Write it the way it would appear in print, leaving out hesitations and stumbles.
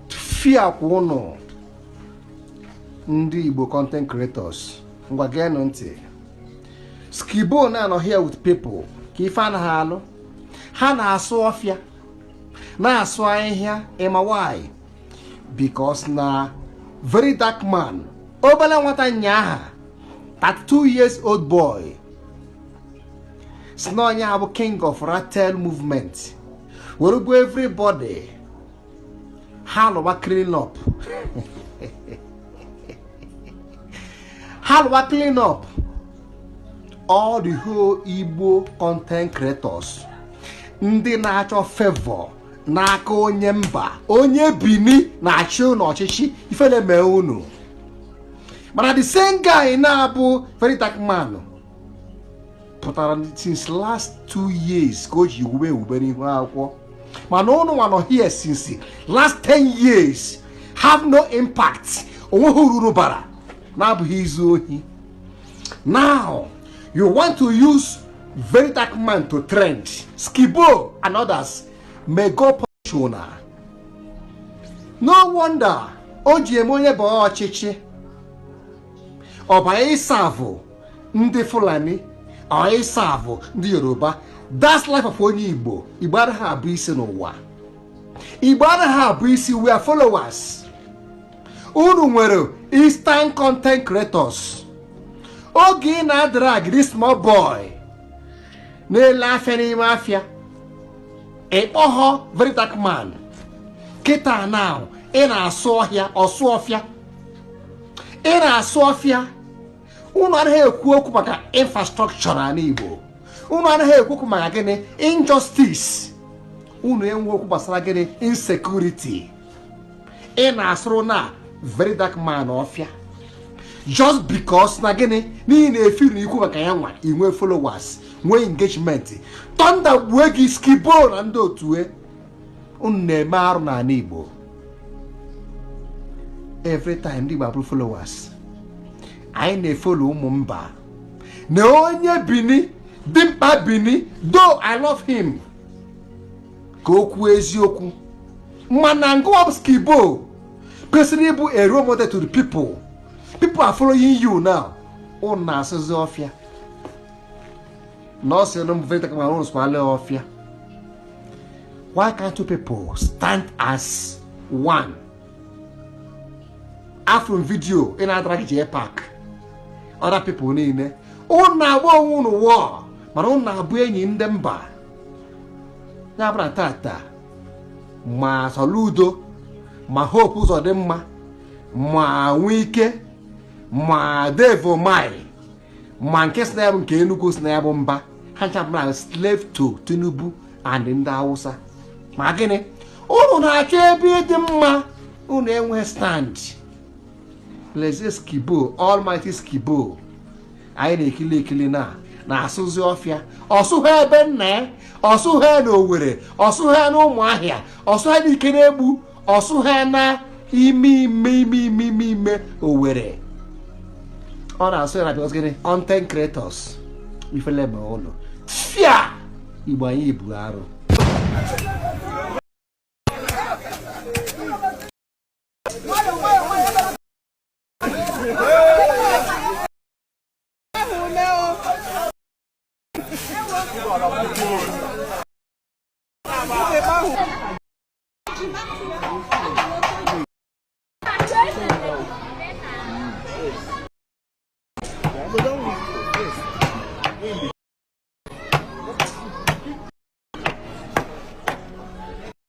Fear kuno ndi Igbo content creators. Ngwa genu ntị. Skibo na here with people. Ka ife anaghị alụ. Ha na-asụ ọfịa. Na-asụ ahịhịa. Ema why? Because na very dark man. Obele nwata nyaha. 32 years old boy. Snonya bụ king of rattle movement. Where go everybody. How clean up? How clean up? All the whole Igbo content creators. Ndị na-achọ favor n'aka onye mba, onye bini na-achị n'ọchịchị ifele mee unu. Mana the same guy na-abụ very dark man. Pụtara since last 2 years ka o ji ube n'ihu akwụkwọ. Mana unu nọ here since last 10 years have no impact. Onweghị ururu bara na-abụghị izu ohi. Now you want to use very dark man to trend. Skibo and others may go pensioner. No wonder o ji eme onye bụ ọchịchị. Ọ bụ ịsavụ ndị Fulani, ọ ịsavụ ndị Yoruba. That's life of onye Igbo. Igbo anaghị abụ isi n'ụwa. Igbo anaghị abụ isi, we are followers. Unu nwere Eastern content creators. Oge na drag this small boy na-ele afịa n'ime afịa. Ịkpọghọ very dark man. Kịta now ị na-asụ ọhịa, ọsụ ọfịa. Ị na-asụ ọfịa. Unu anaghị ekwu okwu maka infrastructure na Igbo. Unu anaghị ekwu okwu maka gịnị? Injustice. Unu enwe okwu gbasara gịnị? Insecurity. Ị na-asụrụ na very dark man ọfịa. Just because na gịnị? N'ihi na efiru ikwu maka ya nwa, inwe followers, nwee engagement. Thunder gbue gị Skibo na ndị otue. Unu na-eme arụ n'ala Igbo. Every time ndị Igbo abụrụ followers. Anyị na-efolo ụmụ mba. Na onye bini, dimkpa bini, though I love him. Ka okwu eziokwu. Mana ngwa bụ Skibo kwesịrị ịbụ a role model to the people. People are following you now. Unu na-asụzi ọfịa. Na ọ sị na very dark man unu sụkwala ọfịa. Why can't you people stand as one? Afro video in a drag park. Other people niile. Unu na-agba onwe unu war. Mana unu na-abụ enyi ndị mba. Ya bụrụ tata. Ma Soludo, ma Hope Uzodimma, ma Wike, ma Devo Mai, ma nke si na ya bụ nke Enugu si na ya bụ mba. Ha nchapụrụ slave to Tinubu and ndị Hausa. Ma gịnị? Unu na-achọ ebe dị mma. Unu enwe stand. Lezie Skibo, almighty Skibo. Anyị na-ekili ekili na-asụzi ọfịa. Ọsụha ebe nna, ọsụha n'Owerri, ọsụha n'Ụmụahịa, ọsụha n'Ike na-egbu, ọsụha na ime Owerri. Ọ na-asụ ya na because gịnị? Content creators. Ifele ma ụlọ. Fia! Igbo anyị ibu arụ.